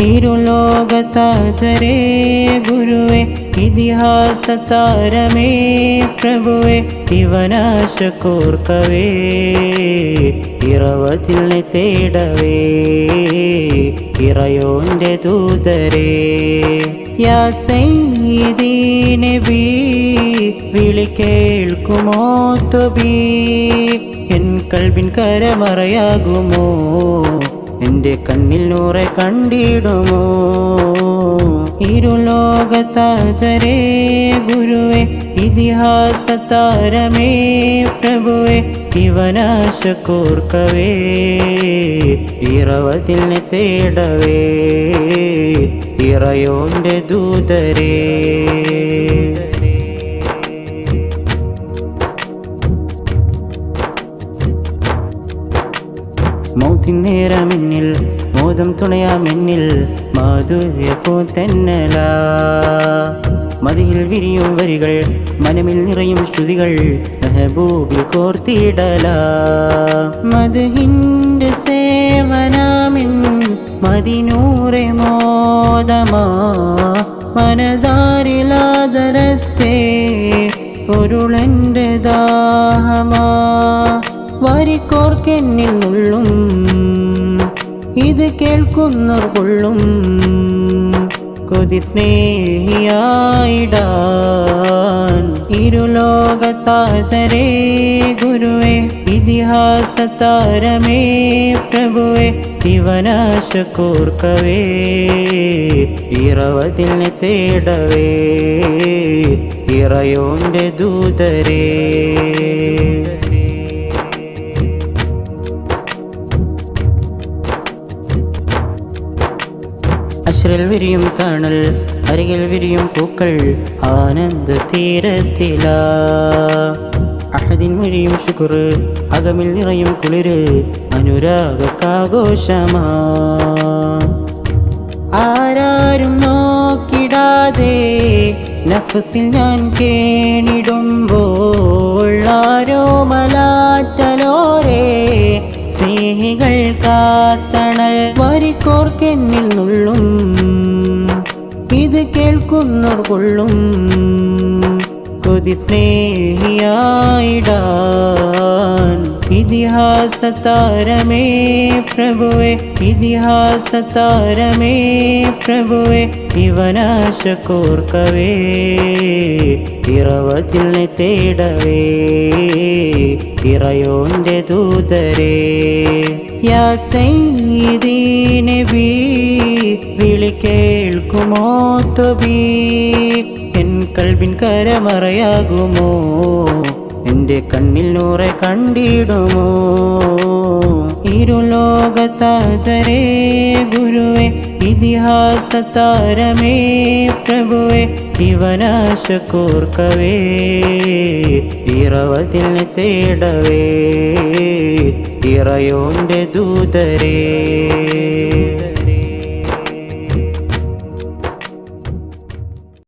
ഇരുലോകതാചരേ ഗുരുവേ ഇതിഹാസ താരമേ പ്രഭുവേ ഇവനാശ കോർക്കവേ ഇറവതിൽ തേടവേ ഇറയോന്റെ ദൂതരേ യാ സയ്യിദീ നബി വിളി കേൾക്കുമോ തൊബി എൻ കൽബിൻ കരമറയാകുമോ എന്റെ കണ്ണിൽ നൂറെ കണ്ടിടുമോ ഇരുലോകതാചരേ ഗുരുവേ ഇതിഹാസ താരമേ പ്രഭുവേ ഇവനാശ കോർക്കവേ ഇറവതിൽ തേടവേ ഇറയോന്റെ ദൂതരേ മൗത്തിൻ നേരമെന്നിൽ മോദം തുണയാമെന്നിൽ മാധുര്യപ്പൂ തെന്നല മതിയിൽ വിരിയും വരികൾ മനമിൽ നിറയും ശ്രുതികൾ മെഹബൂബിൽ കോർത്തിടല മദ്ഹിന്റെ സേവനമിൻ മദിനൂറെ മോദമാ മനതാരിലാദരത്തെ പൊരുളെൻ്റെ ദാഹമാ വരിക്കോർക്കെന്നിൽ നുള്ളും ഇത് കേൾക്കുന്നവർ കൊള്ളും കൊതി സ്നേഹിയായിടാൻ ഇരുലോകതാചരേ ഗുരുവേ ഇതിഹാസ താരമേ പ്രഭുവേ ഇവനാശ കോർക്കവേ ഇറവതിൽ തേടവേ ഇറയോന്റെ ദൂതരേ അശ്രിൽ വിരിയും തണൽ അരികിൽ വിരിയും പൂക്കൾ ആനന്ദ തീരത്തില അഹദിൻ വിരിയും ശുക്ർ അകമിൽ നിറയും കുളിര് അനുരാഗാഘോഷമാ ആരാരും നോക്കിടാതെ നഫ്സിൽ ഞാൻ കേണിടുമ്പോൾ ആരോ മലാറ്റലോരേ സ്നേഹികൾ കാത്തണൽ വരിക്കോർക്കെന്നിൽ നുള്ളും ഇത് കേൾക്കുന്നവർ കൊള്ളും കൊതി സ്നേഹിയായിടാൻ ഇതിഹാസ താരമേ പ്രഭുവേ ഇതിഹാസ താരമേ പ്രഭുവേ ഇവനാശ കോർക്കവേ ഇറവതിൽ തേടവേ ഇറയോന്റെ ദൂതരേ യാ സയ്യിദീ നബി വിളി കേൾക്കുമോ തൊബി എൻ കൽബിൻ കരമറയാകുമോ എന്റെ കണ്ണിൽ നൂറെ കണ്ടിടുമോ ഇരുലോകതാചരേ ഗുരുവേ ഇതിഹാസ താരമേ പ്രഭുവേ ഇവനാശ കോർക്കവേ ഇറവതിൽ തേടവേ ഇറയോന്റെ ദൂതരേ